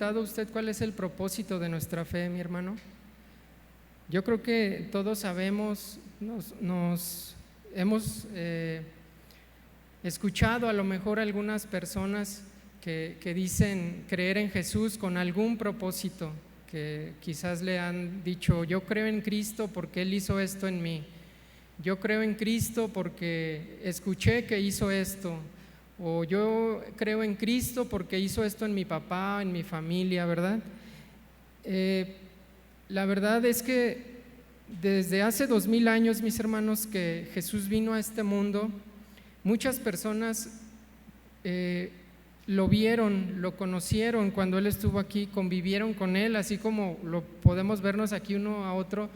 ¿Preguntado usted cuál es el propósito de nuestra fe, mi hermano? Yo creo que todos sabemos, nos hemos escuchado a lo mejor algunas personas que dicen creer en Jesús con algún propósito, que quizás le han dicho: yo creo en Cristo porque Él hizo esto en mí, yo creo en Cristo porque escuché que hizo esto, o yo creo en Cristo porque hizo esto en mi papá, en mi familia, ¿verdad? La verdad es que desde hace 2000 años, mis hermanos, que Jesús vino a este mundo, muchas personas lo vieron, lo conocieron cuando Él estuvo aquí, convivieron con Él, así como lo podemos vernos aquí uno a otro.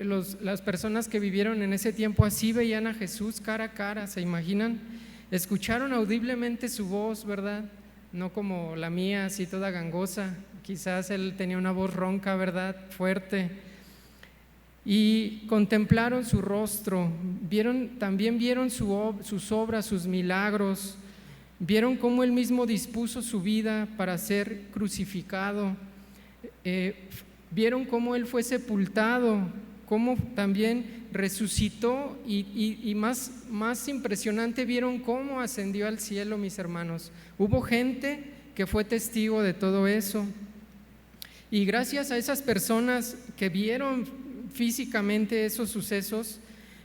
Las personas que vivieron en ese tiempo así veían a Jesús cara a cara, ¿se imaginan? Escucharon audiblemente su voz, ¿verdad? No como la mía, así toda gangosa. Quizás Él tenía una voz ronca, ¿verdad? Fuerte. Y contemplaron su rostro, también vieron sus obras, sus milagros, vieron cómo Él mismo dispuso su vida para ser crucificado, vieron cómo Él fue sepultado, cómo también resucitó y más impresionante, vieron cómo ascendió al cielo, mis hermanos. Hubo gente que fue testigo de todo eso, y gracias a esas personas que vieron físicamente esos sucesos,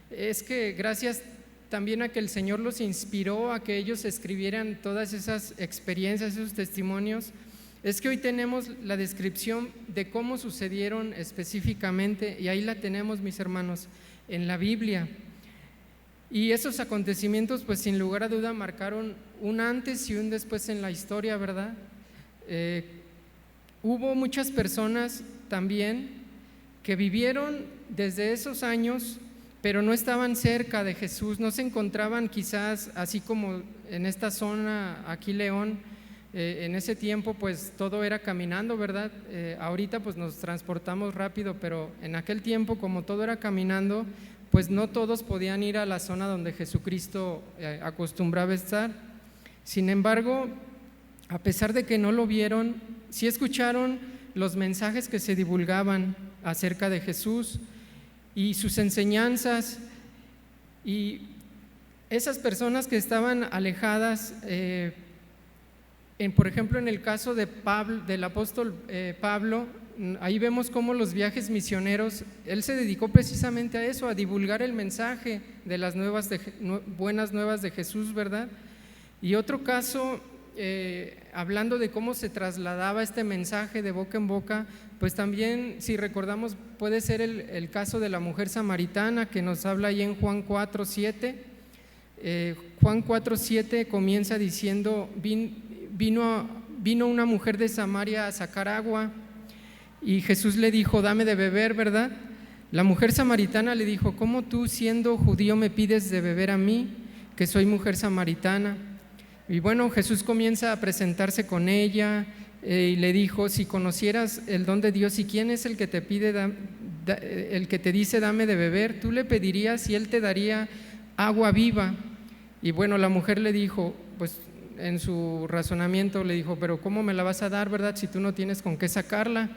es que gracias también a que el Señor los inspiró a que ellos escribieran todas esas experiencias, esos testimonios, es que hoy tenemos la descripción de cómo sucedieron específicamente, y ahí la tenemos, mis hermanos, en la Biblia. Y esos acontecimientos, pues sin lugar a duda, marcaron un antes y un después en la historia, ¿verdad? Hubo muchas personas también que vivieron desde esos años, pero no estaban cerca de Jesús, no se encontraban quizás así como en esta zona, aquí León. En ese tiempo pues todo era caminando, ¿verdad? Ahorita pues nos transportamos rápido, pero en aquel tiempo, como todo era caminando, pues no todos podían ir a la zona donde Jesucristo acostumbraba estar. Sin embargo, a pesar de que no lo vieron, sí escucharon los mensajes que se divulgaban acerca de Jesús y sus enseñanzas, y esas personas que estaban alejadas, por ejemplo, en el caso de Pablo, del apóstol Pablo, ahí vemos cómo los viajes misioneros, él se dedicó precisamente a eso, a divulgar el mensaje de las buenas nuevas de Jesús, ¿verdad? Y otro caso, hablando de cómo se trasladaba este mensaje de boca en boca, pues también, si recordamos, puede ser el caso de la mujer samaritana que nos habla ahí en Juan 4:7. Juan 4:7 comienza diciendo: vino una mujer de Samaria a sacar agua, y Jesús le dijo: dame de beber, ¿verdad? La mujer samaritana le dijo: ¿cómo tú, siendo judío, me pides de beber a mí, que soy mujer samaritana? Y bueno, Jesús comienza a presentarse con ella, y le dijo: si conocieras el don de Dios y quién es el que te pide, el que te dice dame de beber, tú le pedirías y Él te daría agua viva. Y bueno, la mujer le dijo, pues en su razonamiento le dijo: pero ¿cómo me la vas a dar, verdad, si tú no tienes con qué sacarla?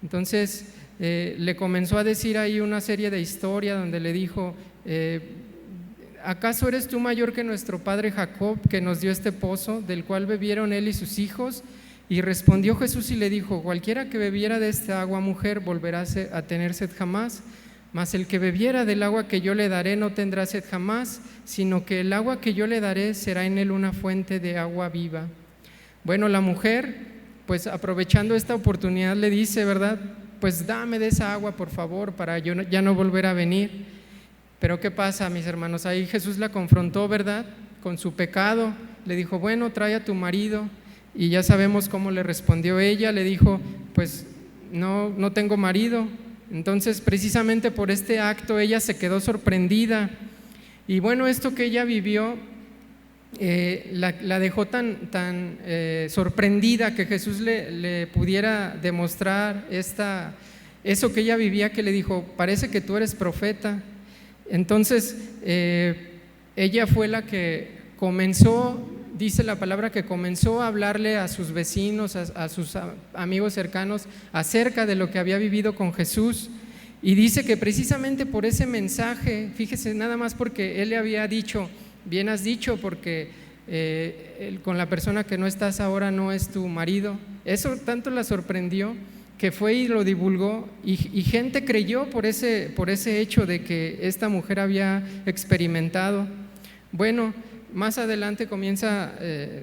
Entonces le comenzó a decir ahí una serie de historia donde le dijo: ¿acaso eres tú mayor que nuestro padre Jacob, que nos dio este pozo, del cual bebieron él y sus hijos? Y respondió Jesús y le dijo: cualquiera que bebiera de esta agua, mujer, volverá a tener sed jamás, mas el que bebiera del agua que yo le daré no tendrá sed jamás, sino que el agua que yo le daré será en él una fuente de agua viva. Bueno, la mujer, pues aprovechando esta oportunidad, le dice, ¿verdad? Pues dame de esa agua, por favor, para yo ya no volver a venir. Pero ¿qué pasa, mis hermanos? Ahí Jesús la confrontó, ¿verdad?, con su pecado. Le dijo: bueno, trae a tu marido. Y ya sabemos cómo le respondió ella. Le dijo: pues no tengo marido. Entonces, precisamente por este acto, ella se quedó sorprendida. Y bueno, esto que ella vivió la dejó tan sorprendida, que Jesús le pudiera demostrar eso que ella vivía, que le dijo: parece que tú eres profeta. Entonces ella fue la que comenzó dice la palabra que comenzó a hablarle a sus vecinos, a sus amigos cercanos acerca de lo que había vivido con Jesús. Y dice que precisamente por ese mensaje, fíjese, nada más porque él le había dicho, bien has dicho, porque con la persona que no estás ahora no es tu marido. Eso tanto la sorprendió que fue y lo divulgó, y gente creyó por ese hecho de que esta mujer había experimentado. Bueno, más adelante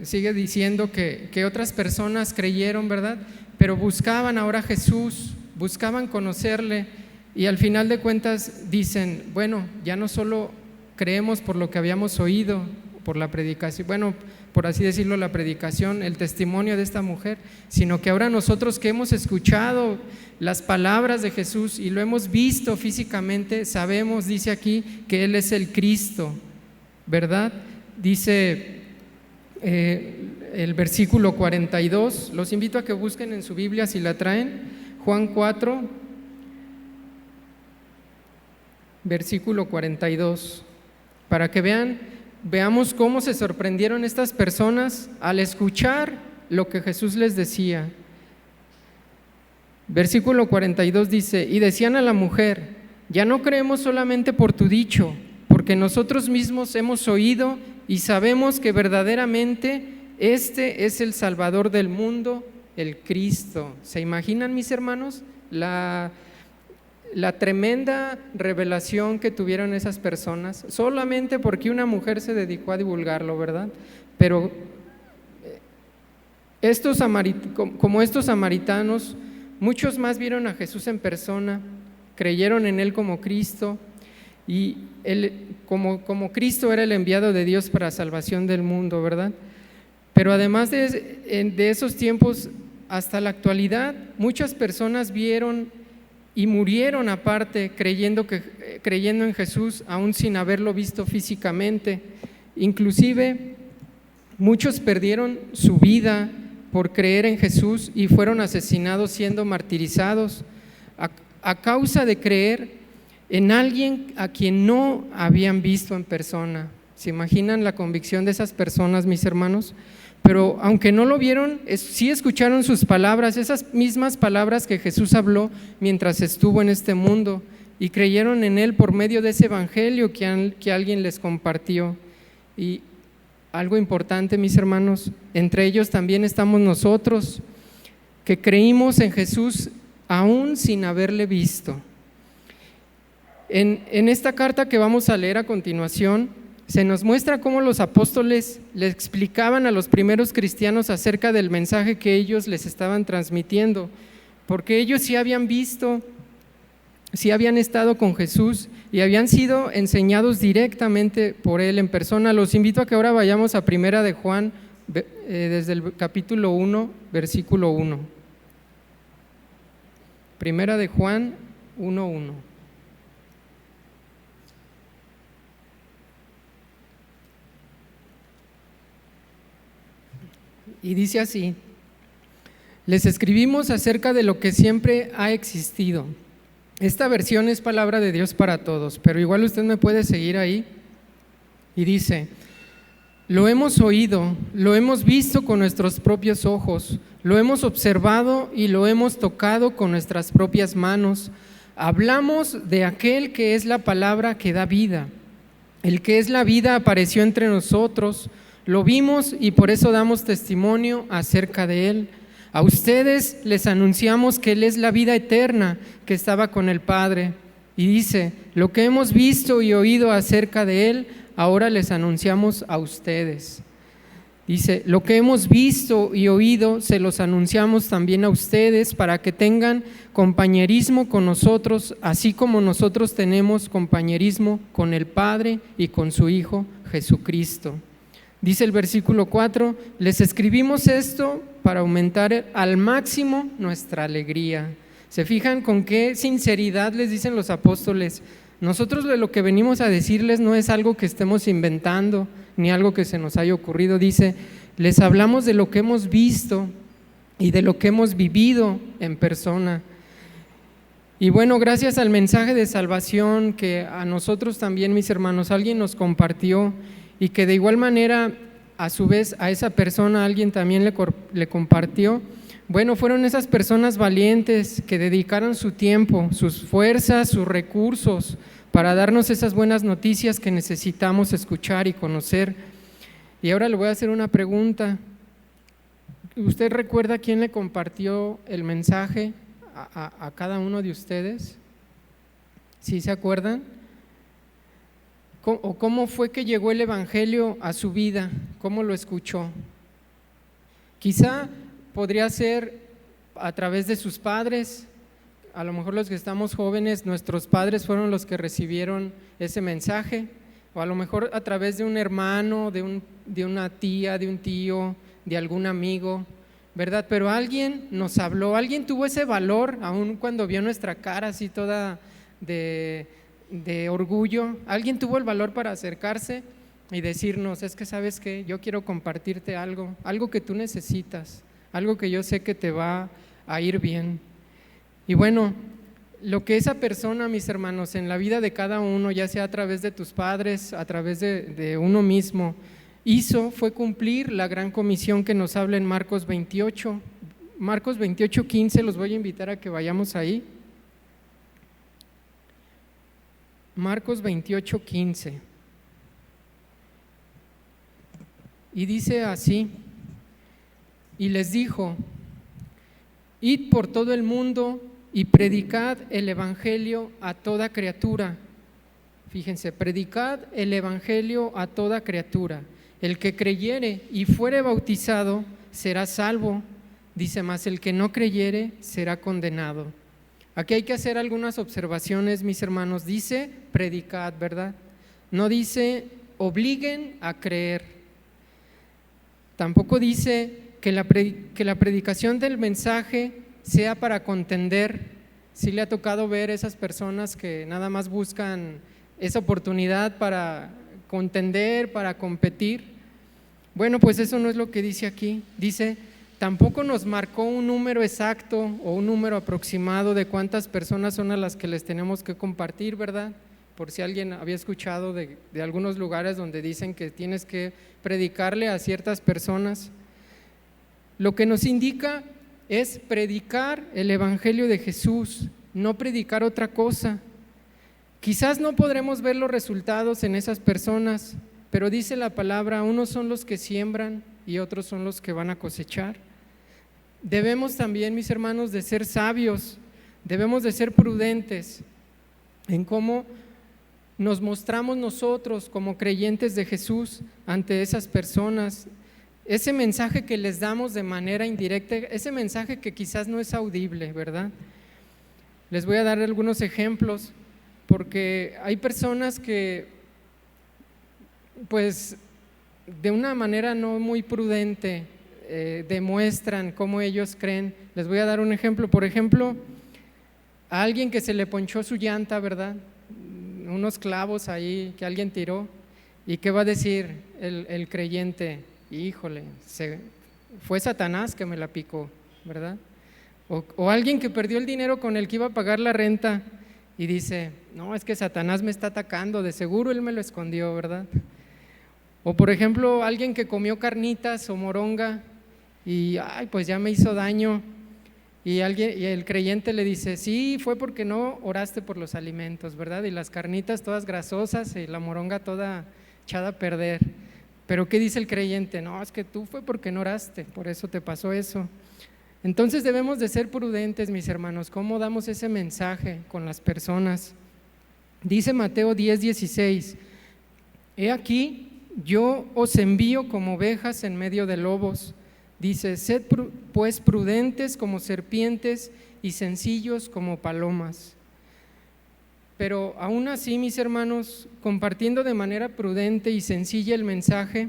sigue diciendo que otras personas creyeron, ¿verdad? Pero buscaban ahora a Jesús, buscaban conocerle, y al final de cuentas dicen, bueno, ya no solo creemos por lo que habíamos oído, por la predicación, bueno, por así decirlo, la predicación, el testimonio de esta mujer, sino que ahora nosotros que hemos escuchado las palabras de Jesús y lo hemos visto físicamente, sabemos, dice aquí, que Él es el Cristo, ¿verdad? Dice el versículo 42, los invito a que busquen en su Biblia si la traen, Juan 4, versículo 42, para que veamos cómo se sorprendieron estas personas al escuchar lo que Jesús les decía. Versículo 42 dice, y decían a la mujer, ya no creemos solamente por tu dicho, porque nosotros mismos hemos oído y sabemos que verdaderamente este es el Salvador del mundo, el Cristo. ¿Se imaginan, mis hermanos, la tremenda revelación que tuvieron esas personas? Solamente porque una mujer se dedicó a divulgarlo, ¿verdad? Pero como estos samaritanos, muchos más vieron a Jesús en persona, creyeron en Él como Cristo, y Él, como Cristo era el enviado de Dios para salvación del mundo, ¿verdad? Pero además de esos tiempos hasta la actualidad, muchas personas vieron y murieron aparte creyendo en Jesús, aún sin haberlo visto físicamente. Inclusive muchos perdieron su vida por creer en Jesús y fueron asesinados, siendo martirizados a causa de creer en alguien a quien no habían visto en persona. ¿Se imaginan la convicción de esas personas, mis hermanos? Pero aunque no lo vieron, sí escucharon sus palabras, esas mismas palabras que Jesús habló mientras estuvo en este mundo, y creyeron en Él por medio de ese evangelio que alguien les compartió. Y algo importante, mis hermanos, entre ellos también estamos nosotros, que creímos en Jesús aún sin haberle visto. En esta carta que vamos a leer a continuación, se nos muestra cómo los apóstoles le explicaban a los primeros cristianos acerca del mensaje que ellos les estaban transmitiendo, porque ellos sí habían visto, sí habían estado con Jesús y habían sido enseñados directamente por Él en persona. Los invito a que ahora vayamos a Primera de Juan, desde el capítulo 1, versículo 1. Primera de Juan 1:1. Y dice así: les escribimos acerca de lo que siempre ha existido. Esta versión es palabra de Dios para todos, pero igual usted me puede seguir ahí. Y dice: lo hemos oído, lo hemos visto con nuestros propios ojos, lo hemos observado y lo hemos tocado con nuestras propias manos. Hablamos de aquel que es la palabra que da vida. El que es la vida apareció entre nosotros, lo vimos y por eso damos testimonio acerca de Él. A ustedes les anunciamos que Él es la vida eterna que estaba con el Padre. Y dice: lo que hemos visto y oído acerca de Él, ahora les anunciamos a ustedes. Dice: lo que hemos visto y oído se los anunciamos también a ustedes para que tengan compañerismo con nosotros, así como nosotros tenemos compañerismo con el Padre y con su Hijo Jesucristo. Dice el versículo 4: les escribimos esto para aumentar al máximo nuestra alegría. ¿Se fijan con qué sinceridad les dicen los apóstoles? Nosotros lo que venimos a decirles no es algo que estemos inventando, ni algo que se nos haya ocurrido. Dice: les hablamos de lo que hemos visto y de lo que hemos vivido en persona. Y bueno, gracias al mensaje de salvación que a nosotros también, mis hermanos, alguien nos compartió, y que de igual manera a su vez a esa persona alguien también le compartió. Bueno, fueron esas personas valientes que dedicaron su tiempo, sus fuerzas, sus recursos para darnos esas buenas noticias que necesitamos escuchar y conocer. Y ahora le voy a hacer una pregunta. ¿Usted recuerda quién le compartió el mensaje a cada uno de ustedes? ¿Sí se acuerdan? ¿O cómo fue que llegó el Evangelio a su vida? ¿Cómo lo escuchó? Quizá podría ser a través de sus padres. A lo mejor los que estamos jóvenes, nuestros padres fueron los que recibieron ese mensaje, o a lo mejor a través de un hermano, de una tía, de un tío, de algún amigo, ¿verdad? Pero alguien nos habló, alguien tuvo ese valor, aun cuando vio nuestra cara así toda de orgullo, alguien tuvo el valor para acercarse y decirnos: es que sabes que yo quiero compartirte algo que tú necesitas, algo que yo sé que te va a ir bien. Y bueno, lo que esa persona, mis hermanos, en la vida de cada uno, ya sea a través de tus padres, a través de uno mismo, hizo fue cumplir la gran comisión que nos habla en Marcos 28. Marcos 28:15, los voy a invitar a que vayamos ahí. Marcos 28:15. Y dice así: y les dijo: id por todo el mundo y predicad el evangelio a toda criatura. Fíjense, predicad el evangelio a toda criatura. El que creyere y fuere bautizado será salvo, dice, mas el que no creyere será condenado. Aquí hay que hacer algunas observaciones, mis hermanos. Dice predicad, ¿verdad? No dice obliguen a creer. Tampoco dice que la predicación del mensaje sea para contender. Sí le ha tocado ver esas personas que nada más buscan esa oportunidad para contender, para competir. Bueno, pues eso no es lo que dice aquí. Dice, tampoco nos marcó un número exacto o un número aproximado de cuántas personas son a las que les tenemos que compartir, ¿verdad? Por si alguien había escuchado de algunos lugares donde dicen que tienes que predicarle a ciertas personas. Lo que nos indica es predicar el evangelio de Jesús, no predicar otra cosa. Quizás no podremos ver los resultados en esas personas, pero dice la palabra, unos son los que siembran y otros son los que van a cosechar. Debemos también, mis hermanos, de ser sabios, debemos de ser prudentes en cómo nos mostramos nosotros como creyentes de Jesús ante esas personas. Ese mensaje que les damos de manera indirecta, ese mensaje que quizás no es audible, ¿verdad? Les voy a dar algunos ejemplos, porque hay personas que, pues, de una manera no muy prudente, demuestran cómo ellos creen. Les voy a dar un ejemplo. Por ejemplo, a alguien que se le ponchó su llanta, ¿verdad? Unos clavos ahí que alguien tiró. ¿Y qué va a decir el creyente? Híjole, fue Satanás que me la picó, ¿verdad? O alguien que perdió el dinero con el que iba a pagar la renta y dice, no, es que Satanás me está atacando, de seguro él me lo escondió, ¿verdad? O por ejemplo, alguien que comió carnitas o moronga y ay, pues ya me hizo daño, y el creyente le dice, sí, fue porque no oraste por los alimentos, ¿verdad? Y las carnitas todas grasosas y la moronga toda echada a perder. Pero ¿qué dice el creyente? No, es que tú fue porque no oraste, por eso te pasó eso. Entonces debemos de ser prudentes, mis hermanos, ¿cómo damos ese mensaje con las personas? Dice Mateo 10:16, he aquí, yo os envío como ovejas en medio de lobos. Dice, sed pues prudentes como serpientes y sencillos como palomas. Pero aún así, mis hermanos, compartiendo de manera prudente y sencilla el mensaje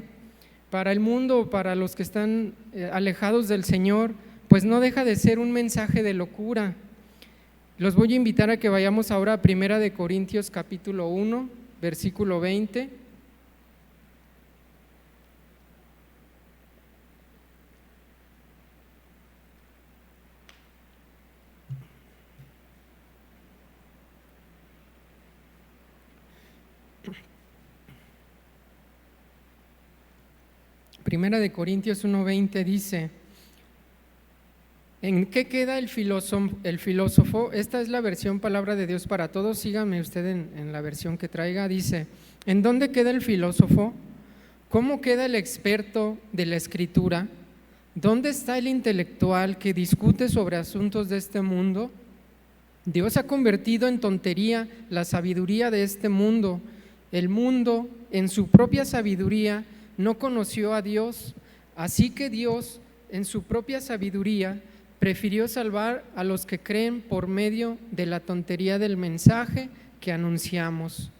para el mundo, para los que están alejados del Señor, pues no deja de ser un mensaje de locura. Los voy a invitar a que vayamos ahora a 1 Corintios capítulo 1, versículo 20. Primera de Corintios 1:20 dice: ¿en qué queda el filósofo? Esta es la versión Palabra de Dios para Todos. Sígame usted en la versión que traiga. Dice: ¿en dónde queda el filósofo? ¿Cómo queda el experto de la Escritura? ¿Dónde está el intelectual que discute sobre asuntos de este mundo? Dios ha convertido en tontería la sabiduría de este mundo. El mundo, en su propia sabiduría, no conoció a Dios, así que Dios, en su propia sabiduría, prefirió salvar a los que creen por medio de la tontería del mensaje que anunciamos.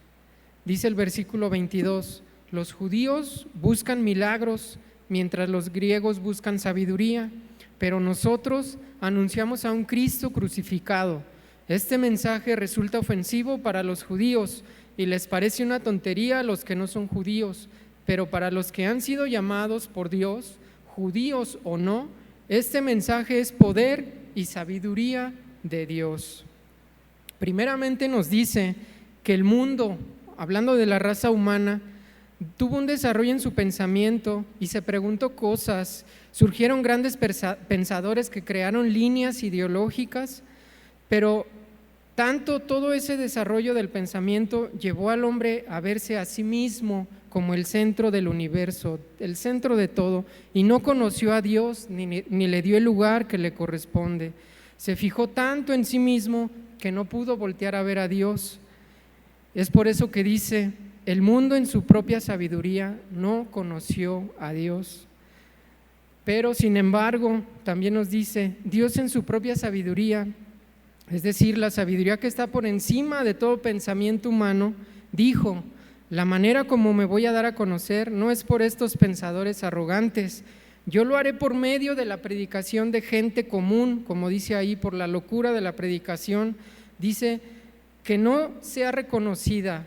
Dice el versículo 22: los judíos buscan milagros, mientras los griegos buscan sabiduría, pero nosotros anunciamos a un Cristo crucificado. Este mensaje resulta ofensivo para los judíos y les parece una tontería a los que no son judíos, pero para los que han sido llamados por Dios, judíos o no, este mensaje es poder y sabiduría de Dios. Primeramente nos dice que el mundo, hablando de la raza humana, tuvo un desarrollo en su pensamiento y se preguntó cosas. Surgieron grandes pensadores que crearon líneas ideológicas, pero todo ese desarrollo del pensamiento llevó al hombre a verse a sí mismo como el centro del universo, el centro de todo, y no conoció a Dios ni le dio el lugar que le corresponde. Se fijó tanto en sí mismo que no pudo voltear a ver a Dios. Es por eso que dice: el mundo en su propia sabiduría no conoció a Dios. Pero sin embargo, también nos dice, Dios en su propia sabiduría, es decir, la sabiduría que está por encima de todo pensamiento humano, dijo: la manera como me voy a dar a conocer no es por estos pensadores arrogantes, yo lo haré por medio de la predicación de gente común, como dice ahí, por la locura de la predicación. Dice que no sea reconocida,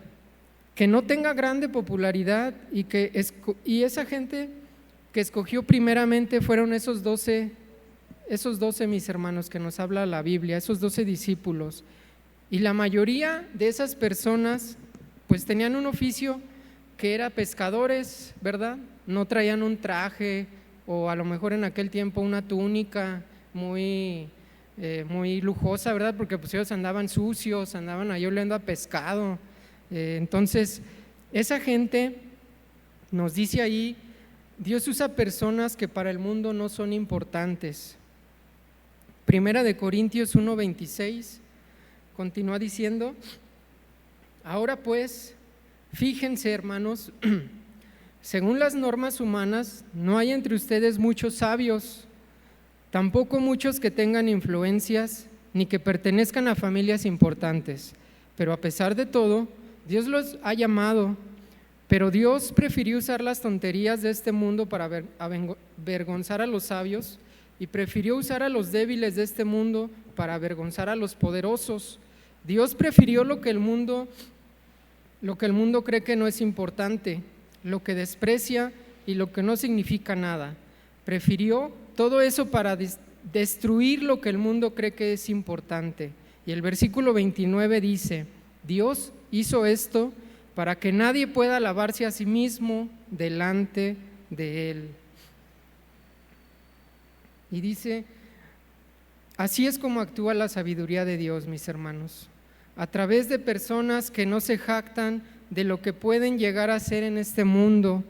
que no tenga grande popularidad, y esa gente que escogió primeramente fueron esos 12, mis hermanos, que nos habla la Biblia, esos 12 discípulos. Y la mayoría de esas personas pues tenían un oficio que era pescadores, ¿verdad? No traían un traje, o a lo mejor en aquel tiempo una túnica muy lujosa, ¿verdad? Porque pues ellos andaban sucios, andaban ahí oliendo a pescado. Entonces, esa gente nos dice ahí, Dios usa personas que para el mundo no son importantes. Primera de Corintios 1:26 continúa diciendo: ahora pues, fíjense, hermanos, según las normas humanas, no hay entre ustedes muchos sabios, tampoco muchos que tengan influencias, ni que pertenezcan a familias importantes, pero a pesar de todo, Dios los ha llamado, pero Dios prefirió usar las tonterías de este mundo para avergonzar a los sabios, y prefirió usar a los débiles de este mundo para avergonzar a los poderosos. Dios prefirió lo que el mundo cree que no es importante, lo que desprecia y lo que no significa nada. Prefirió todo eso para destruir lo que el mundo cree que es importante. Y el versículo 29 dice: Dios hizo esto para que nadie pueda alabarse a sí mismo delante de Él. Y dice, así es como actúa la sabiduría de Dios, mis hermanos, a través de personas que no se jactan de lo que pueden llegar a ser en este mundo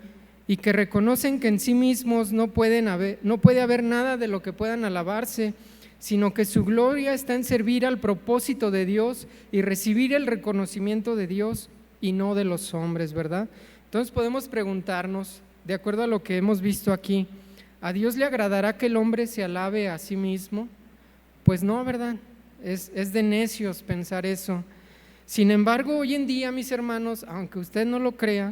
y que reconocen que en sí mismos no puede haber nada de lo que puedan alabarse, sino que su gloria está en servir al propósito de Dios y recibir el reconocimiento de Dios y no de los hombres, ¿verdad? Entonces podemos preguntarnos, de acuerdo a lo que hemos visto aquí, ¿a Dios le agradará que el hombre se alabe a sí mismo? Pues no, ¿verdad? Es de necios pensar eso. Sin embargo, hoy en día, mis hermanos, aunque usted no lo crea,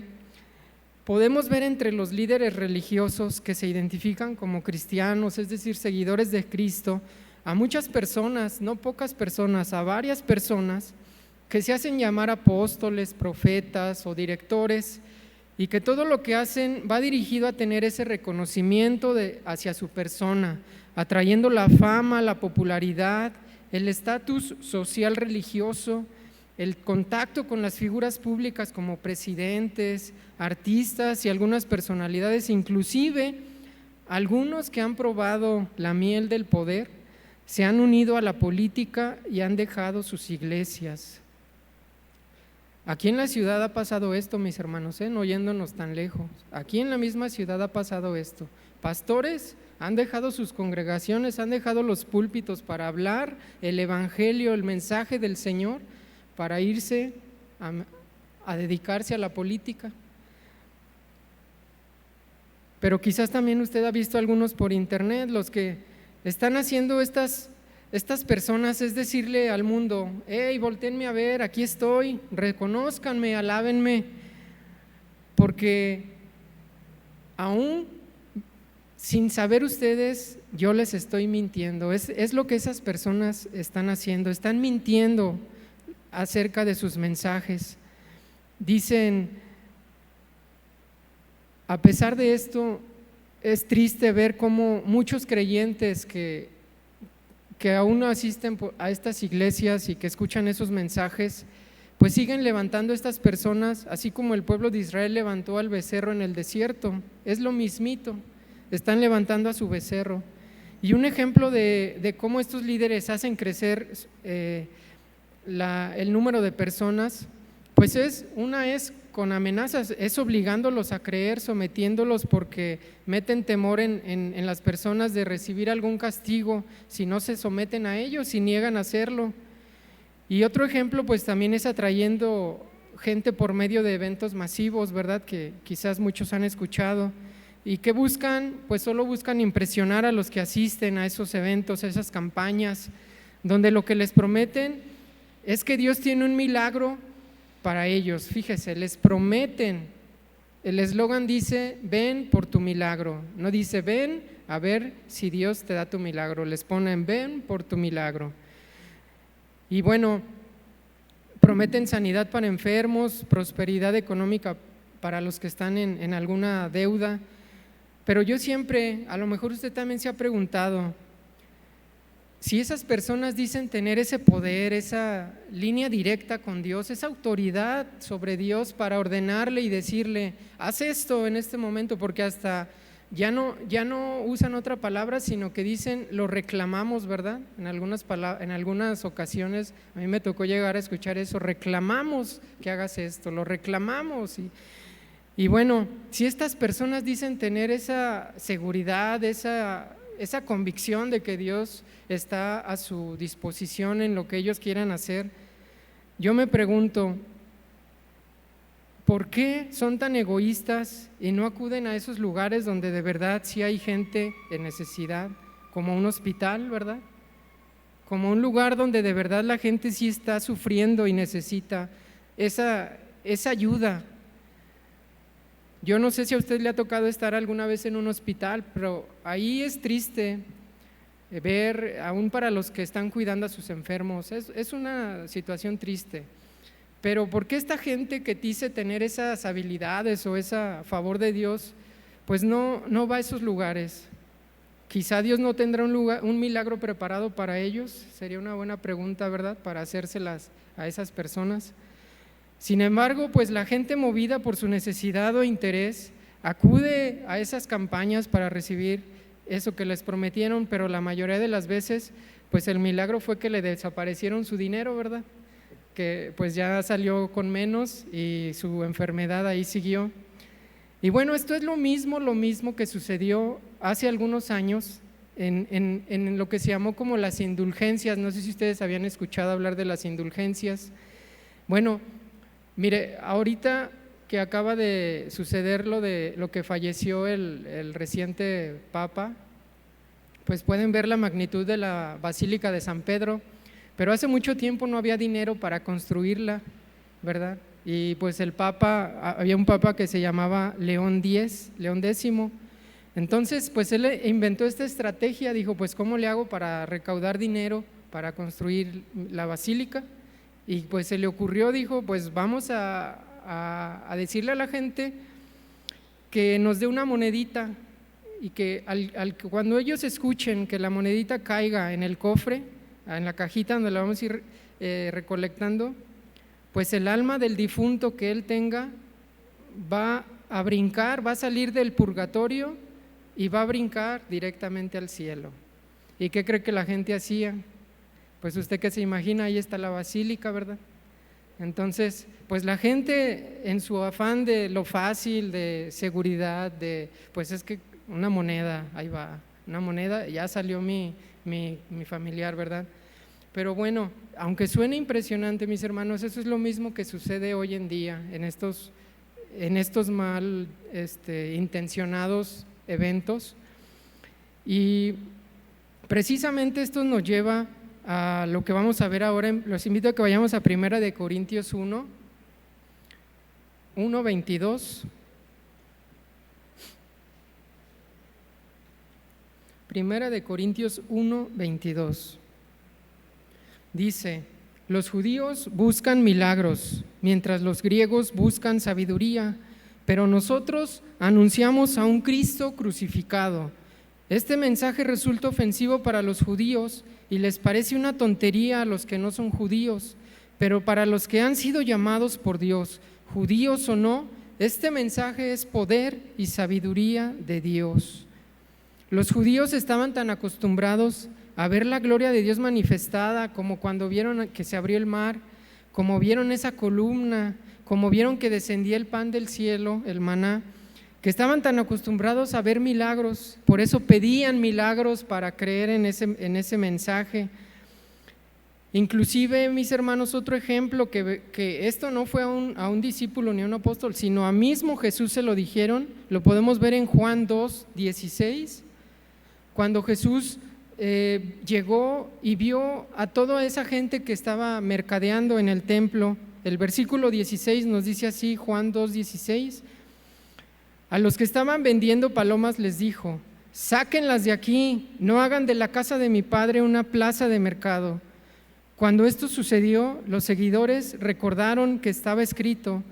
podemos ver entre los líderes religiosos que se identifican como cristianos, es decir, seguidores de Cristo, a muchas personas, no pocas personas, a varias personas que se hacen llamar apóstoles, profetas o directores, y que todo lo que hacen va dirigido a tener ese reconocimiento hacia su persona, atrayendo la fama, la popularidad, el estatus social religioso, el contacto con las figuras públicas como presidentes, artistas y algunas personalidades, inclusive algunos que han probado la miel del poder, se han unido a la política y han dejado sus iglesias. Aquí en la ciudad ha pasado esto, mis hermanos, no yéndonos tan lejos. Aquí en la misma ciudad ha pasado esto. Pastores han dejado sus congregaciones, han dejado los púlpitos para hablar el evangelio, el mensaje del Señor, para irse a dedicarse a la política. Pero quizás también usted ha visto algunos por internet, los que están haciendo estas personas, es decirle al mundo: hey, voltéenme a ver, aquí estoy, reconózcanme, alábenme, porque aún sin saber ustedes, yo les estoy mintiendo. Es lo que esas personas están haciendo, están mintiendo acerca de sus mensajes. Dicen, a pesar de esto, es triste ver cómo muchos creyentes que aún no asisten a estas iglesias y que escuchan esos mensajes, pues siguen levantando a estas personas, así como el pueblo de Israel levantó al becerro en el desierto. Es lo mismito, están levantando a su becerro. Y un ejemplo de cómo estos líderes hacen crecer el número de personas, pues es con amenazas, es obligándolos a creer, sometiéndolos, porque meten temor en las personas de recibir algún castigo si no se someten a ellos, si niegan a hacerlo. Y otro ejemplo pues también es atrayendo gente por medio de eventos masivos, ¿verdad?, que quizás muchos han escuchado, y que buscan, pues solo buscan impresionar a los que asisten a esos eventos, a esas campañas, donde lo que les prometen es que Dios tiene un milagro para ellos. Fíjese, les prometen, el eslogan dice: ven por tu milagro, no dice ven a ver si Dios te da tu milagro, les ponen ven por tu milagro. Y bueno, prometen sanidad para enfermos, prosperidad económica para los que están en alguna deuda. Pero yo siempre, a lo mejor usted también se ha preguntado, si esas personas dicen tener ese poder, esa línea directa con Dios, esa autoridad sobre Dios para ordenarle y decirle: haz esto en este momento, porque hasta ya no usan otra palabra, sino que dicen lo reclamamos, ¿verdad? En algunas ocasiones a mí me tocó llegar a escuchar eso: reclamamos que hagas esto, lo reclamamos. Y bueno, si estas personas dicen tener esa seguridad, esa convicción de que Dios está a su disposición en lo que ellos quieran hacer, yo me pregunto, ¿por qué son tan egoístas y no acuden a esos lugares donde de verdad sí hay gente en necesidad, como un hospital, ¿verdad?, como un lugar donde de verdad la gente sí está sufriendo y necesita esa ayuda? Yo no sé si a usted le ha tocado estar alguna vez en un hospital, pero ahí es triste ver, aún para los que están cuidando a sus enfermos, es una situación triste. Pero ¿por qué esta gente que dice tener esas habilidades o ese favor de Dios, pues no va a esos lugares? Quizá Dios no tendrá un milagro preparado para ellos. Sería una buena pregunta, ¿verdad?, para hacérselas a esas personas. Sin embargo, pues la gente, movida por su necesidad o interés, acude a esas campañas para recibir eso que les prometieron, pero la mayoría de las veces pues el milagro fue que le desaparecieron su dinero, ¿verdad?, que pues ya salió con menos y su enfermedad ahí siguió. Y bueno, esto es lo mismo que sucedió hace algunos años en lo que se llamó como las indulgencias. No sé si ustedes habían escuchado hablar de las indulgencias. Bueno, mire, ahorita que acaba de suceder lo que falleció el reciente Papa, pues pueden ver la magnitud de la Basílica de San Pedro, pero hace mucho tiempo no había dinero para construirla, ¿verdad? Y pues había un Papa que se llamaba León X. Entonces pues él inventó esta estrategia, dijo: pues ¿cómo le hago para recaudar dinero para construir la basílica? Y pues se le ocurrió, dijo: pues vamos a decirle a la gente que nos dé una monedita, y que cuando ellos escuchen que la monedita caiga en el cofre, en la cajita donde la vamos a ir recolectando, pues el alma del difunto que él tenga va a brincar, va a salir del purgatorio y va a brincar directamente al cielo. ¿Y qué cree que la gente hacía? Pues usted que se imagina, ahí está la basílica, ¿verdad? Entonces, pues la gente en su afán de lo fácil, de seguridad, pues es que una moneda, ahí va, una moneda, ya salió mi familiar, ¿verdad? Pero bueno, aunque suene impresionante, mis hermanos, eso es lo mismo que sucede hoy en día en estos mal intencionados eventos. Y precisamente esto nos lleva a lo que vamos a ver ahora. Los invito a que vayamos a 1 de Corintios 1:22. 1 de Corintios 1:22. Dice: los judíos buscan milagros, mientras los griegos buscan sabiduría, pero nosotros anunciamos a un Cristo crucificado. Este mensaje resulta ofensivo para los judíos y les parece una tontería a los que no son judíos, pero para los que han sido llamados por Dios, judíos o no, este mensaje es poder y sabiduría de Dios. Los judíos estaban tan acostumbrados a ver la gloria de Dios manifestada, como cuando vieron que se abrió el mar, como vieron esa columna, como vieron que descendía el pan del cielo, el maná, que estaban tan acostumbrados a ver milagros, por eso pedían milagros para creer en ese mensaje. Inclusive, mis hermanos, otro ejemplo, que esto no fue a un discípulo ni a un apóstol, sino a mismo Jesús se lo dijeron, lo podemos ver en Juan 2:16, cuando Jesús llegó y vio a toda esa gente que estaba mercadeando en el templo. El versículo 16 nos dice así, Juan 2:16: a los que estaban vendiendo palomas les dijo: sáquenlas de aquí, no hagan de la casa de mi padre una plaza de mercado. Cuando esto sucedió, los seguidores recordaron que estaba escrito: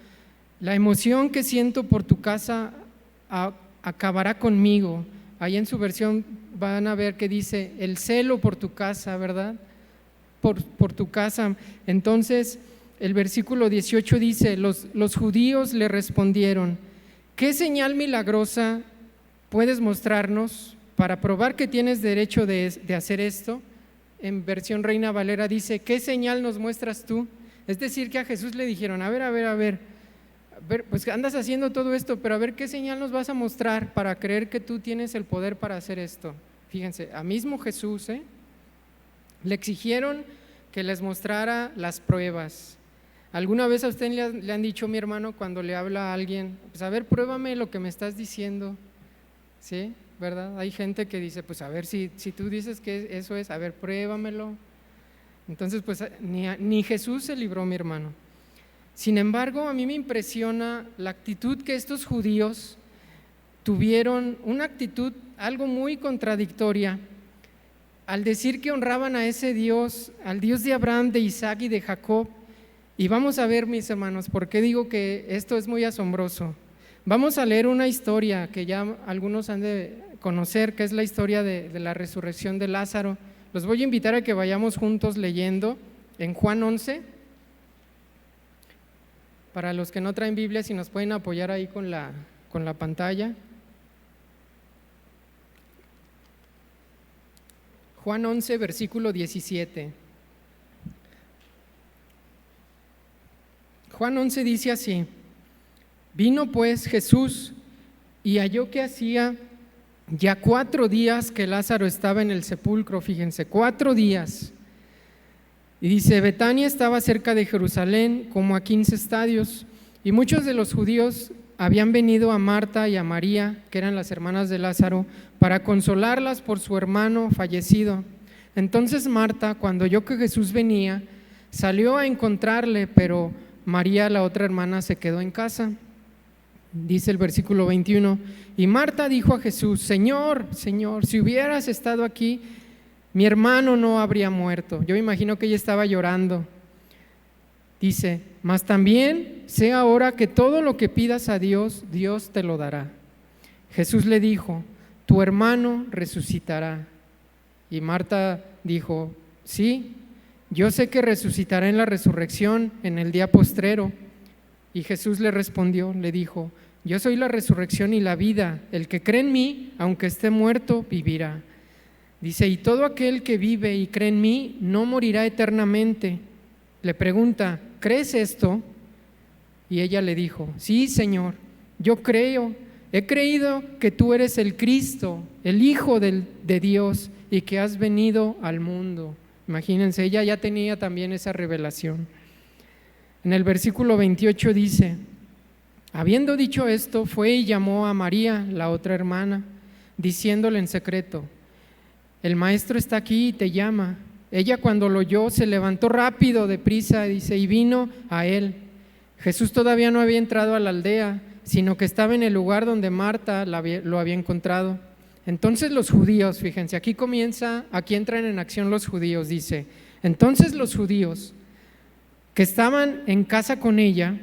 la emoción que siento por tu casa acabará conmigo. Ahí en su versión van a ver que dice el celo por tu casa, ¿verdad? Por tu casa. Entonces el versículo 18 dice: los judíos le respondieron: ¿qué señal milagrosa puedes mostrarnos para probar que tienes derecho de hacer esto? En versión Reina Valera dice: ¿qué señal nos muestras tú? Es decir, que a Jesús le dijeron: a ver, pues andas haciendo todo esto, pero a ver qué señal nos vas a mostrar para creer que tú tienes el poder para hacer esto. Fíjense, a mismo Jesús le exigieron que les mostrara las pruebas. ¿Alguna vez a usted le han dicho, mi hermano, cuando le habla a alguien: pues a ver, pruébame lo que me estás diciendo? ¿Sí? ¿Verdad? Hay gente que dice: pues a ver, si tú dices que eso es, a ver, pruébamelo. Entonces, pues ni Jesús se libró, mi hermano. Sin embargo, a mí me impresiona la actitud que estos judíos tuvieron, una actitud algo muy contradictoria, al decir que honraban a ese Dios, al Dios de Abraham, de Isaac y de Jacob. Y vamos a ver, mis hermanos, por qué digo que esto es muy asombroso. Vamos a leer una historia que ya algunos han de conocer, que es la historia de la resurrección de Lázaro. Los voy a invitar a que vayamos juntos leyendo en Juan 11. Para los que no traen Biblia, si nos pueden apoyar ahí con la pantalla. Juan 11, versículo 17. Juan 11 dice así: vino pues Jesús y halló que hacía ya 4 días que Lázaro estaba en el sepulcro. Fíjense, 4 días. Y dice: Betania estaba cerca de Jerusalén, como a 15 estadios, y muchos de los judíos habían venido a Marta y a María, que eran las hermanas de Lázaro, para consolarlas por su hermano fallecido. Entonces Marta, cuando oyó que Jesús venía, salió a encontrarle, pero María, la otra hermana, se quedó en casa. Dice el versículo 21: y Marta dijo a Jesús: Señor, si hubieras estado aquí, mi hermano no habría muerto. Yo imagino que ella estaba llorando. Dice: mas también sé ahora que todo lo que pidas a Dios, Dios te lo dará. Jesús le dijo: tu hermano resucitará. Y Marta dijo: sí, yo sé que resucitará en la resurrección en el día postrero. Y Jesús le respondió, le dijo, yo soy la resurrección y la vida, el que cree en mí, aunque esté muerto, vivirá. Dice, y todo aquel que vive y cree en mí no morirá eternamente. Le pregunta, ¿crees esto? Y ella le dijo, sí, Señor, yo creo, he creído que tú eres el Cristo, el Hijo de Dios, y que has venido al mundo. Imagínense, ella ya tenía también esa revelación. En el versículo 28 dice, habiendo dicho esto, fue y llamó a María, la otra hermana, diciéndole en secreto, el maestro está aquí y te llama. Ella cuando lo oyó se levantó rápido, deprisa, dice, y vino a él. Jesús todavía no había entrado a la aldea, sino que estaba en el lugar donde Marta lo había encontrado. Entonces los judíos, fíjense, aquí entran en acción los judíos, dice, entonces los judíos que estaban en casa con ella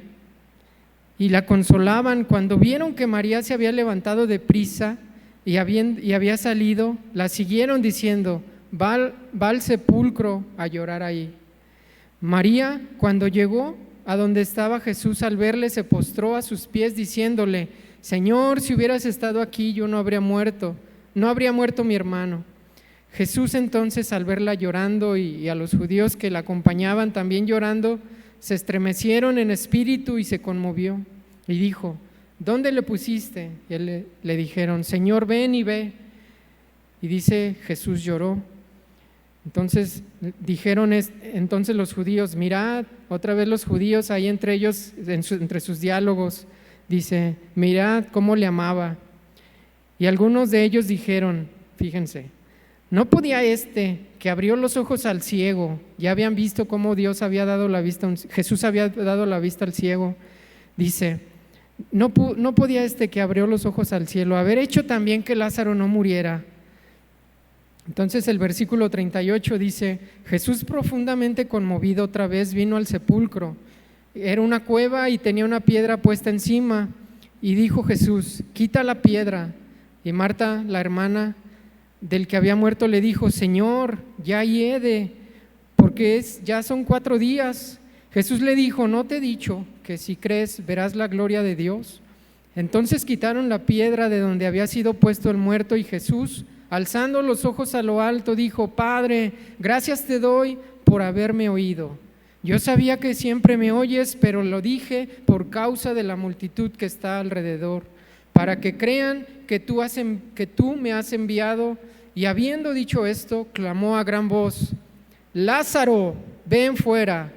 y la consolaban, cuando vieron que María se había levantado deprisa y había salido, la siguieron diciendo, va al sepulcro a llorar ahí. María, cuando llegó a donde estaba Jesús, al verle se postró a sus pies diciéndole, Señor, si hubieras estado aquí yo no habría muerto mi hermano. Jesús entonces, al verla llorando y a los judíos que la acompañaban también llorando, se estremecieron en espíritu y se conmovió y dijo, ¿dónde le pusiste? Y le dijeron, Señor, ven y ve. Y dice, Jesús lloró. Entonces dijeron entonces los judíos, mirad, otra vez los judíos ahí entre ellos, entre sus diálogos, dice, mirad cómo le amaba. Y algunos de ellos dijeron, fíjense, ¿no podía que abrió los ojos al ciego? Ya habían visto cómo Jesús había dado la vista al ciego. Dice, ¿no podía que abrió los ojos al cielo haber hecho también que Lázaro no muriera? Entonces el versículo 38 dice, Jesús profundamente conmovido otra vez vino al sepulcro. Era una cueva y tenía una piedra puesta encima. Y dijo Jesús, quita la piedra. Y Marta, la hermana del que había muerto, le dijo, Señor, ya hiede, porque ya son 4 días. Jesús le dijo, ¿no te he dicho que si crees verás la gloria de Dios? Entonces quitaron la piedra de donde había sido puesto el muerto y Jesús, alzando los ojos a lo alto, dijo, Padre, gracias te doy por haberme oído. Yo sabía que siempre me oyes, pero lo dije por causa de la multitud que está alrededor, para que crean que tú me has enviado. Y habiendo dicho esto, clamó a gran voz, Lázaro, ven fuera.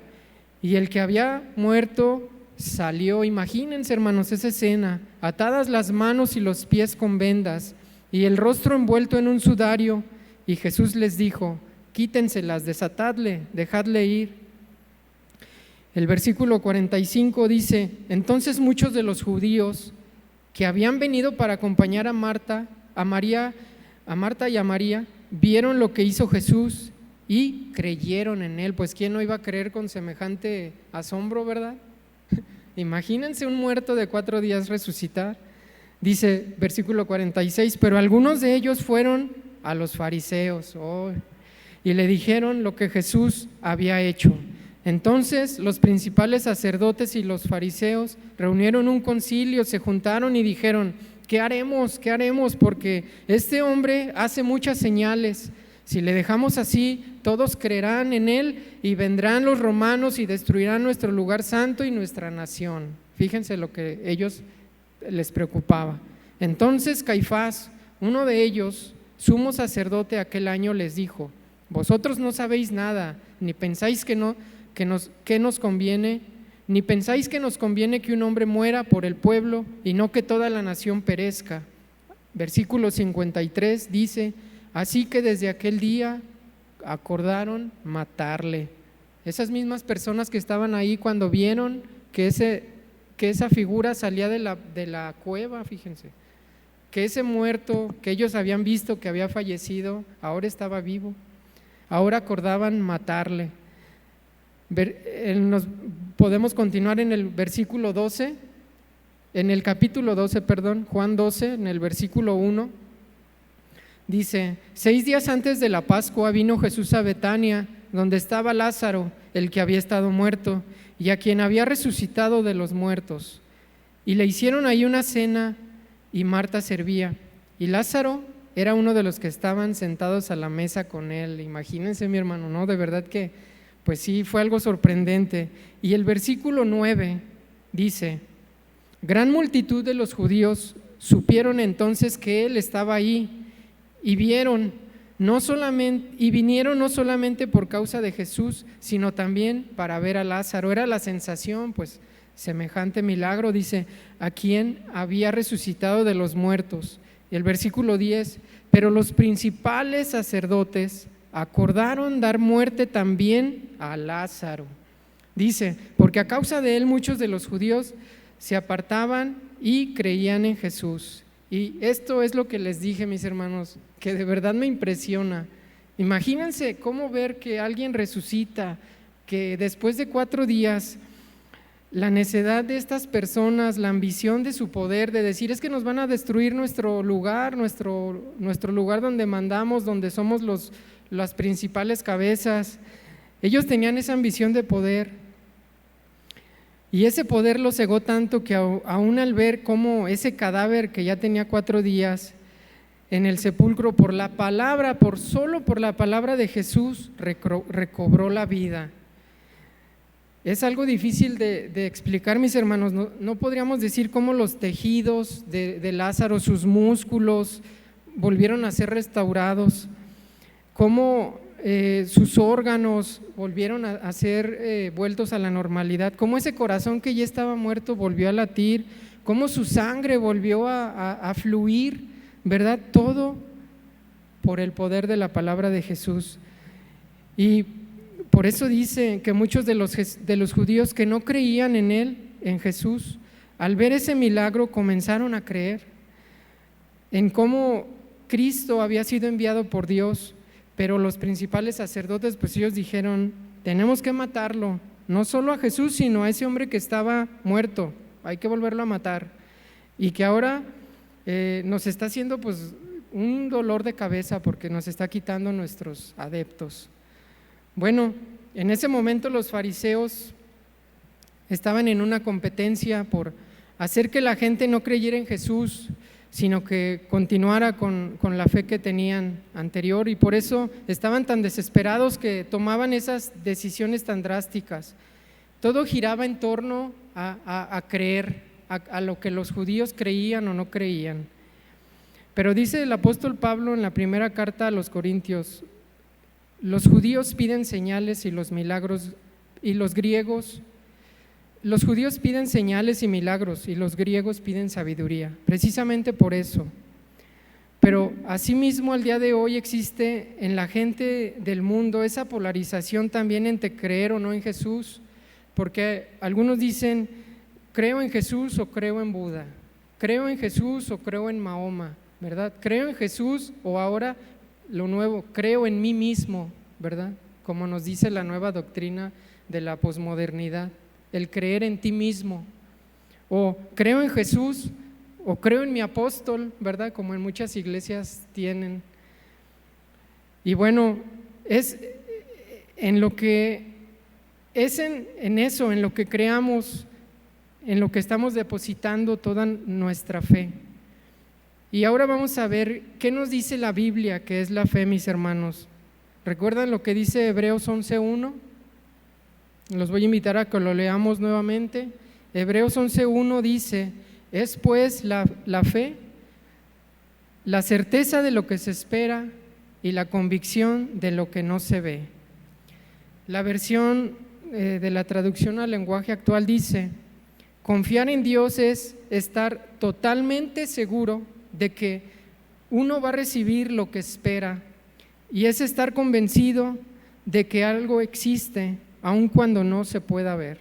Y el que había muerto salió. Imagínense, hermanos, esa escena, atadas las manos y los pies con vendas y el rostro envuelto en un sudario. Y Jesús les dijo, quítenselas, desatadle, dejadle ir. El versículo 45 dice, entonces muchos de los judíos que habían venido para acompañar a Marta y a María, vieron lo que hizo Jesús y creyeron en él. Pues ¿quién no iba a creer con semejante asombro, verdad? Imagínense un muerto de 4 días resucitar. Dice versículo 46, pero algunos de ellos fueron a los fariseos y le dijeron lo que Jesús había hecho. Entonces los principales sacerdotes y los fariseos reunieron un concilio, se juntaron y dijeron, ¿qué haremos? ¿Qué haremos? Porque este hombre hace muchas señales. Si le dejamos así, todos creerán en él y vendrán los romanos y destruirán nuestro lugar santo y nuestra nación. Fíjense lo que ellos les preocupaba. Entonces Caifás, uno de ellos, sumo sacerdote aquel año, les dijo, vosotros no sabéis nada, ni pensáis que nos conviene, ni pensáis que nos conviene que un hombre muera por el pueblo y no que toda la nación perezca. Versículo 53 dice, así que desde aquel día acordaron matarle. Esas mismas personas que estaban ahí cuando vieron que esa figura salía de la cueva, fíjense, que ese muerto que ellos habían visto que había fallecido, ahora estaba vivo, ahora acordaban matarle. Podemos continuar en el versículo 12, en el capítulo 12, Juan 12, en el versículo 1, dice, 6 días antes de la Pascua vino Jesús a Betania, donde estaba Lázaro, el que había estado muerto, y a quien había resucitado de los muertos. Y le hicieron ahí una cena, y Marta servía. Y Lázaro era uno de los que estaban sentados a la mesa con él. Imagínense, mi hermano, ¿no? De verdad que, pues sí, fue algo sorprendente. Y el versículo 9 dice: gran multitud de los judíos supieron entonces que él estaba ahí, y vinieron no solamente por causa de Jesús, sino también para ver a Lázaro. Era la sensación, pues, semejante milagro, dice, a quien había resucitado de los muertos. Y el versículo 10: pero los principales sacerdotes acordaron dar muerte también a Lázaro. Dice, porque a causa de él muchos de los judíos se apartaban y creían en Jesús. Y esto es lo que les dije, mis hermanos, que de verdad me impresiona. Imagínense cómo ver que alguien resucita, que después de 4 días, la necedad de estas personas, la ambición de su poder, de decir, es que nos van a destruir nuestro lugar, nuestro lugar donde mandamos, donde somos las principales cabezas. Ellos tenían esa ambición de poder. Y ese poder lo cegó tanto que aún al ver cómo ese cadáver que ya tenía 4 días en el sepulcro, solo por la palabra de Jesús, recobró la vida. Es algo difícil de explicar, mis hermanos. No podríamos decir cómo los tejidos de Lázaro, sus músculos, volvieron a ser restaurados, cómo sus órganos volvieron a ser vueltos a la normalidad, cómo ese corazón que ya estaba muerto volvió a latir, cómo su sangre volvió a fluir, ¿verdad? Todo por el poder de la palabra de Jesús. Y por eso dice que muchos de los judíos que no creían en él, en Jesús, al ver ese milagro comenzaron a creer en cómo Cristo había sido enviado por Dios. Pero los principales sacerdotes, pues ellos dijeron, tenemos que matarlo, no solo a Jesús, sino a ese hombre que estaba muerto, hay que volverlo a matar. Y que ahora nos está haciendo pues un dolor de cabeza porque nos está quitando nuestros adeptos. Bueno, en ese momento los fariseos estaban en una competencia por hacer que la gente no creyera en Jesús, sino que continuara con la fe que tenían anterior, y por eso estaban tan desesperados que tomaban esas decisiones tan drásticas. Todo giraba en torno a creer, a lo que los judíos creían o no creían. Pero dice el apóstol Pablo en la primera carta a los Corintios: los judíos piden señales y los milagros, y los judíos piden señales y milagros, y los griegos piden sabiduría, precisamente por eso. Pero asimismo al día de hoy existe en la gente del mundo esa polarización también entre creer o no en Jesús, porque algunos dicen, creo en Jesús o creo en Buda, creo en Jesús o creo en Mahoma, ¿verdad? Creo en Jesús, o ahora lo nuevo, creo en mí mismo, ¿verdad? Como nos dice la nueva doctrina de la posmodernidad, el creer en ti mismo, o creo en Jesús, o creo en mi apóstol, ¿verdad? Como en muchas iglesias tienen. Y bueno, es en lo que es en eso, en lo que creamos, en lo que estamos depositando toda nuestra fe. Y ahora vamos a ver qué nos dice la Biblia, que es la fe, mis hermanos. ¿Recuerdan lo que dice Hebreos 11:1? Los voy a invitar a que lo leamos nuevamente. Hebreos 11:1 dice: es pues la fe, la certeza de lo que se espera y la convicción de lo que no se ve. La versión de la traducción al lenguaje actual dice: confiar en Dios es estar totalmente seguro de que uno va a recibir lo que espera, y es estar convencido de que algo existe aun cuando no se pueda ver.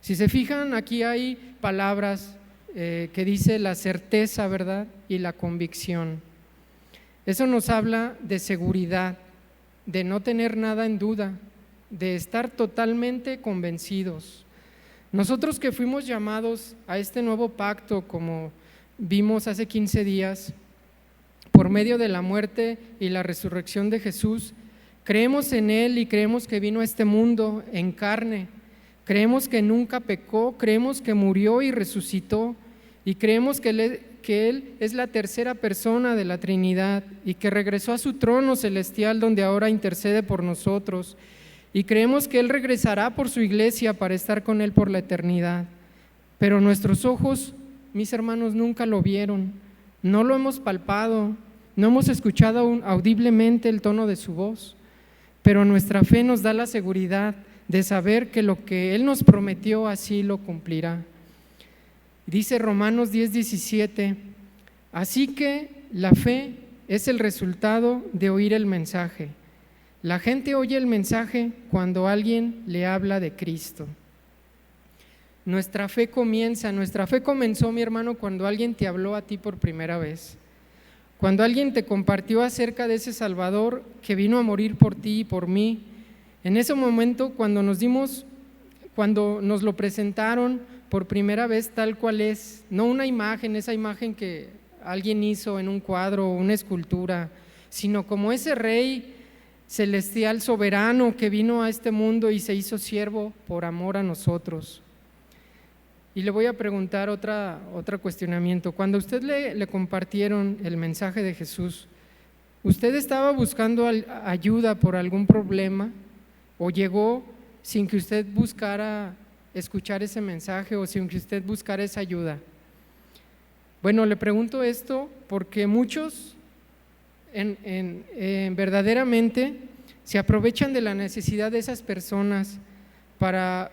Si se fijan, aquí hay palabras que dice la certeza, ¿verdad? Y la convicción. Eso nos habla de seguridad, de no tener nada en duda, de estar totalmente convencidos. Nosotros que fuimos llamados a este nuevo pacto, como vimos hace 15 días, por medio de la muerte y la resurrección de Jesús, Creemos en Él y creemos que vino a este mundo en carne. Creemos que nunca pecó, creemos que murió y resucitó, y creemos que Él es la tercera persona de la Trinidad y que regresó a su trono celestial donde ahora intercede por nosotros. Y creemos que Él regresará por su iglesia para estar con Él por la eternidad. Pero nuestros ojos, mis hermanos, nunca lo vieron, no lo hemos palpado, no hemos escuchado audiblemente el tono de su voz, pero nuestra fe nos da la seguridad de saber que lo que Él nos prometió así lo cumplirá. Dice Romanos 10:17, así que la fe es el resultado de oír el mensaje. La gente oye el mensaje cuando alguien le habla de Cristo. Nuestra fe comenzó, mi hermano, cuando alguien te habló a ti por primera vez. Cuando alguien te compartió acerca de ese Salvador que vino a morir por ti y por mí. En ese momento, cuando nos lo presentaron por primera vez tal cual es, no una imagen, esa imagen que alguien hizo en un cuadro o una escultura, sino como ese Rey celestial soberano que vino a este mundo y se hizo siervo por amor a nosotros. Y le voy a preguntar otro cuestionamiento. Cuando a usted le compartieron el mensaje de Jesús, ¿usted estaba buscando ayuda por algún problema o llegó sin que usted buscara escuchar ese mensaje o sin que usted buscara esa ayuda? Bueno, le pregunto esto porque muchos verdaderamente se aprovechan de la necesidad de esas personas para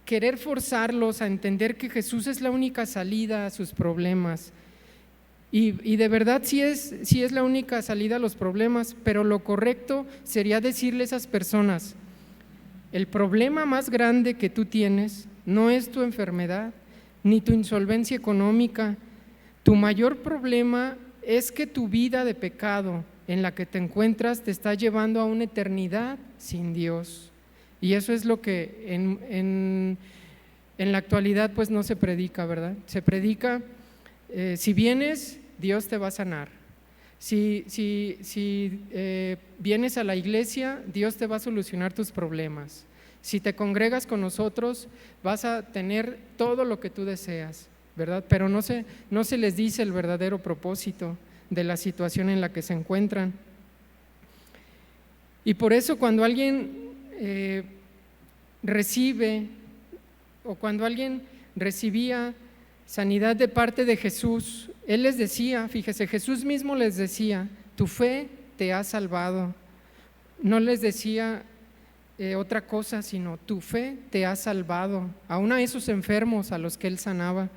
querer forzarlos a entender que Jesús es la única salida a sus problemas. Y de verdad sí es la única salida a los problemas, pero lo correcto sería decirle a esas personas: el problema más grande que tú tienes no es tu enfermedad ni tu insolvencia económica. Tu mayor problema es que tu vida de pecado en la que te encuentras te está llevando a una eternidad sin Dios. Y eso es lo que en la actualidad pues no se predica, ¿verdad? Se predica, si vienes, Dios te va a sanar. Si vienes a la iglesia, Dios te va a solucionar tus problemas. Si te congregas con nosotros, vas a tener todo lo que tú deseas, ¿verdad? Pero no se les dice el verdadero propósito de la situación en la que se encuentran. Y por eso cuando alguien recibe o cuando alguien recibía sanidad de parte de Jesús, Él les decía, fíjese, Jesús mismo les decía: tu fe te ha salvado. No les decía otra cosa, sino tu fe te ha salvado, aún a esos enfermos a los que Él sanaba,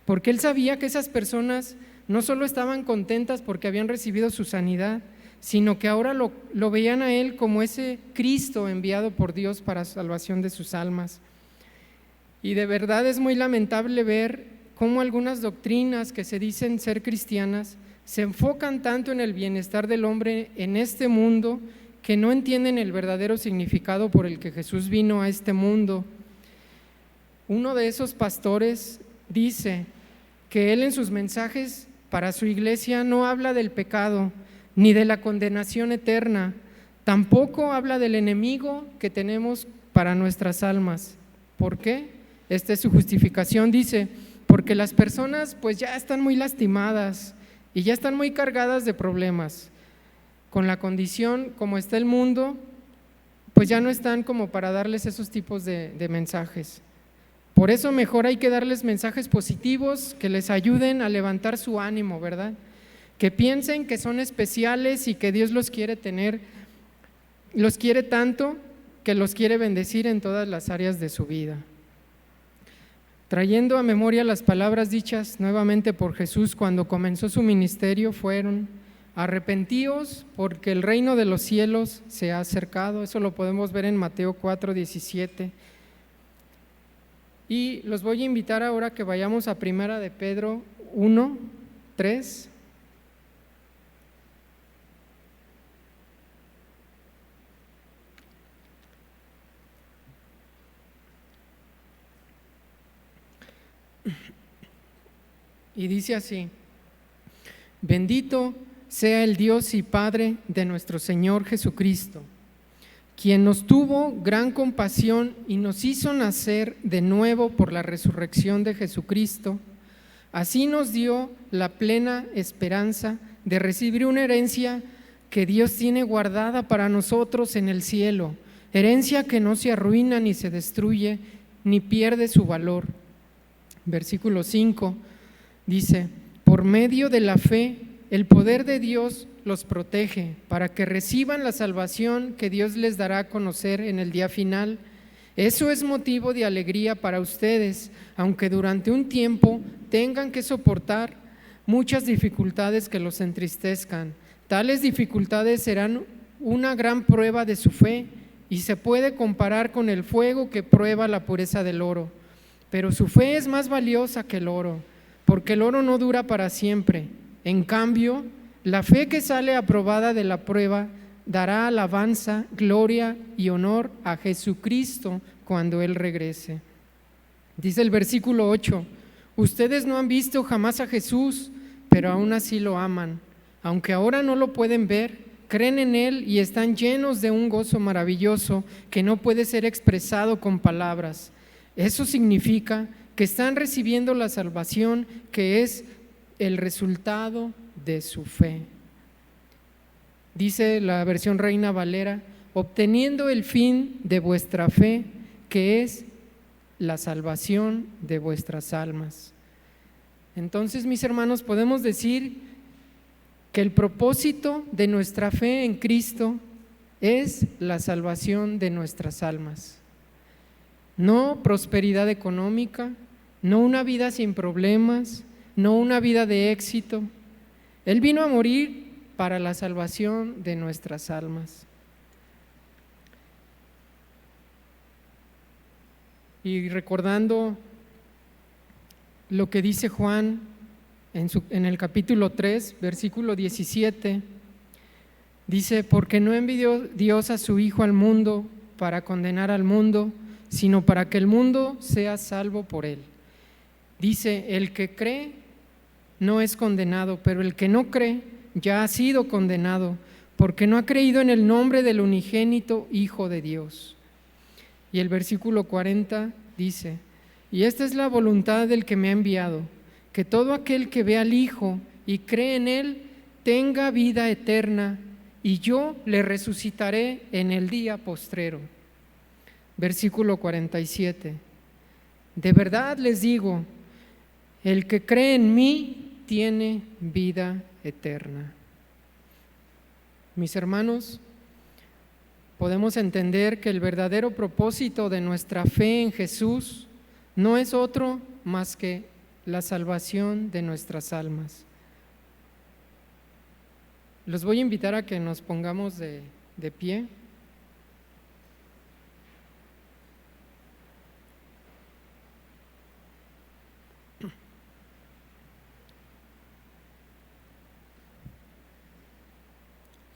porque Él sabía que esas personas no solo estaban contentas porque habían recibido su sanidad, sino que ahora lo veían a Él como ese Cristo enviado por Dios para salvación de sus almas. Y de verdad es muy lamentable ver cómo algunas doctrinas que se dicen ser cristianas se enfocan tanto en el bienestar del hombre en este mundo que no entienden el verdadero significado por el que Jesús vino a este mundo. Uno de esos pastores dice que él en sus mensajes para su iglesia no habla del pecado ni de la condenación eterna, tampoco habla del enemigo que tenemos para nuestras almas. ¿Por qué? Esta es su justificación, dice: porque las personas pues ya están muy lastimadas y ya están muy cargadas de problemas. Con la condición como está el mundo, pues ya no están como para darles esos tipos de mensajes. Por eso mejor hay que darles mensajes positivos que les ayuden a levantar su ánimo, ¿verdad? Que piensen que son especiales y que Dios los quiere tener, los quiere tanto que los quiere bendecir en todas las áreas de su vida. Trayendo a memoria las palabras dichas nuevamente por Jesús cuando comenzó su ministerio, fueron: arrepentíos porque el reino de los cielos se ha acercado. Eso lo podemos ver en Mateo 4:17. Y los voy a invitar ahora que vayamos a Primera de Pedro 1:3. Y dice así: bendito sea el Dios y Padre de nuestro Señor Jesucristo, quien nos tuvo gran compasión y nos hizo nacer de nuevo por la resurrección de Jesucristo, así nos dio la plena esperanza de recibir una herencia que Dios tiene guardada para nosotros en el cielo, herencia que no se arruina ni se destruye, ni pierde su valor. Versículo 5 dice: por medio de la fe, el poder de Dios los protege para que reciban la salvación que Dios les dará a conocer en el día final. Eso es motivo de alegría para ustedes, aunque durante un tiempo tengan que soportar muchas dificultades que los entristezcan. Tales dificultades serán una gran prueba de su fe y se puede comparar con el fuego que prueba la pureza del oro. Pero su fe es más valiosa que el oro, porque el oro no dura para siempre. En cambio, la fe que sale aprobada de la prueba dará alabanza, gloria y honor a Jesucristo cuando Él regrese. Dice el versículo 8: ustedes no han visto jamás a Jesús, pero aún así lo aman. Aunque ahora no lo pueden ver, creen en Él y están llenos de un gozo maravilloso que no puede ser expresado con palabras. Eso significa que están recibiendo la salvación que es el resultado de su fe. Dice la versión Reina Valera: obteniendo el fin de vuestra fe, que es la salvación de vuestras almas. Entonces, mis hermanos, podemos decir que el propósito de nuestra fe en Cristo es la salvación de nuestras almas. No prosperidad económica, no una vida sin problemas, no una vida de éxito. Él vino a morir para la salvación de nuestras almas. Y recordando lo que dice Juan en el capítulo 3, versículo 17, dice: porque no envió Dios a su Hijo al mundo para condenar al mundo, sino para que el mundo sea salvo por él. Dice: el que cree no es condenado, pero el que no cree ya ha sido condenado, porque no ha creído en el nombre del unigénito Hijo de Dios. Y el versículo 40 dice: y esta es la voluntad del que me ha enviado, que todo aquel que ve al Hijo y cree en Él tenga vida eterna, y yo le resucitaré en el día postrero. Versículo 47: de verdad les digo, el que cree en mí tiene vida eterna. Mis hermanos, podemos entender que el verdadero propósito de nuestra fe en Jesús no es otro más que la salvación de nuestras almas. Los voy a invitar a que nos pongamos de pie.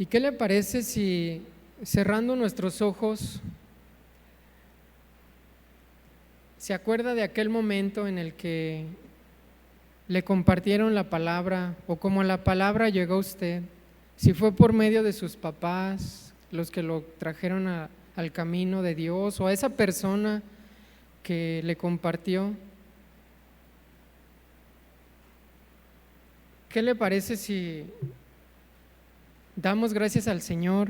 ¿Y qué le parece si, cerrando nuestros ojos, se acuerda de aquel momento en el que le compartieron la palabra, o como la palabra llegó a usted? Si fue por medio de sus papás, los que lo trajeron al camino de Dios, o a esa persona que le compartió. ¿Qué le parece si damos gracias al Señor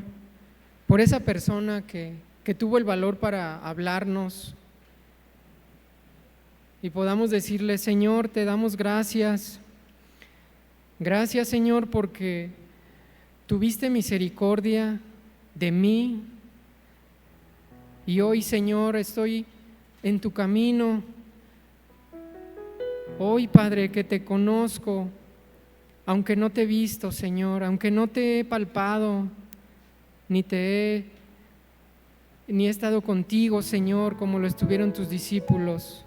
por esa persona que tuvo el valor para hablarnos y podamos decirle: Señor, te damos gracias. Gracias, Señor, porque tuviste misericordia de mí y hoy, Señor, estoy en tu camino. Hoy, Padre, que te conozco, aunque no te he visto, Señor, aunque no te he palpado, ni he estado contigo, Señor, como lo estuvieron tus discípulos.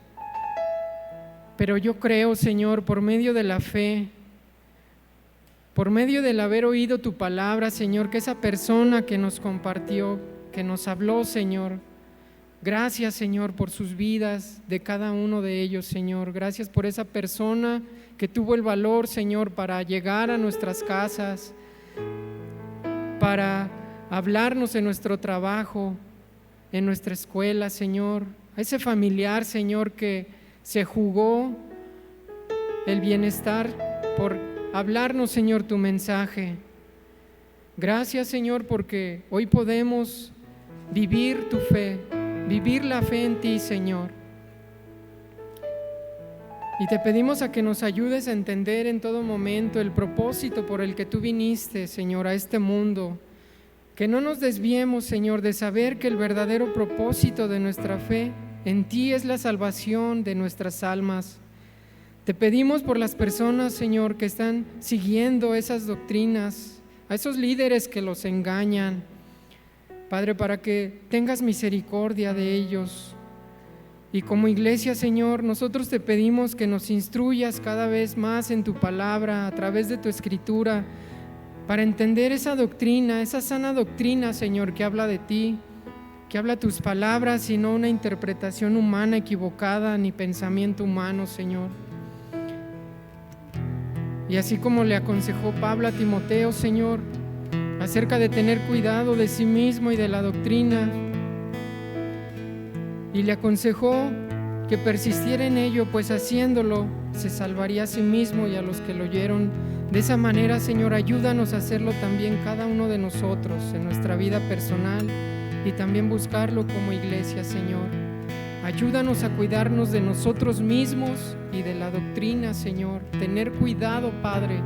Pero yo creo, Señor, por medio de la fe, por medio del haber oído tu palabra, Señor, que esa persona que nos compartió, que nos habló, Señor, gracias, Señor, por sus vidas, de cada uno de ellos, Señor. Gracias por esa persona que tuvo el valor, Señor, para llegar a nuestras casas, para hablarnos en nuestro trabajo, en nuestra escuela, Señor, a ese familiar, Señor, que se jugó el bienestar por hablarnos, Señor, tu mensaje. Gracias, Señor, porque hoy podemos vivir tu fe, vivir la fe en ti, Señor. Y te pedimos a que nos ayudes a entender en todo momento el propósito por el que tú viniste, Señor, a este mundo. Que no nos desviemos, Señor, de saber que el verdadero propósito de nuestra fe en ti es la salvación de nuestras almas. Te pedimos por las personas, Señor, que están siguiendo esas doctrinas, a esos líderes que los engañan, Padre, para que tengas misericordia de ellos. Y como iglesia, Señor, nosotros te pedimos que nos instruyas cada vez más en tu palabra, a través de tu escritura, para entender esa doctrina, esa sana doctrina, Señor, que habla de ti, que habla tus palabras y no una interpretación humana equivocada ni pensamiento humano, Señor. Y así como le aconsejó Pablo a Timoteo, Señor, acerca de tener cuidado de sí mismo y de la doctrina, y le aconsejó que persistiera en ello, pues haciéndolo se salvaría a sí mismo y a los que lo oyeron. De esa manera, Señor, ayúdanos a hacerlo también cada uno de nosotros en nuestra vida personal y también buscarlo como iglesia, Señor. Ayúdanos a cuidarnos de nosotros mismos y de la doctrina, Señor. Tener cuidado, Padre,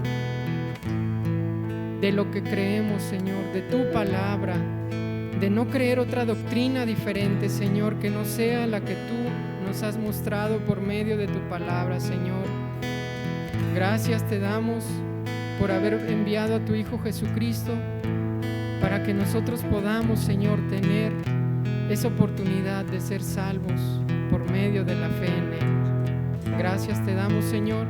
de lo que creemos, Señor, de tu palabra, de no creer otra doctrina diferente, Señor, que no sea la que tú nos has mostrado por medio de tu palabra, Señor. Gracias te damos por haber enviado a tu Hijo Jesucristo para que nosotros podamos, Señor, tener esa oportunidad de ser salvos por medio de la fe en Él. Gracias te damos, Señor.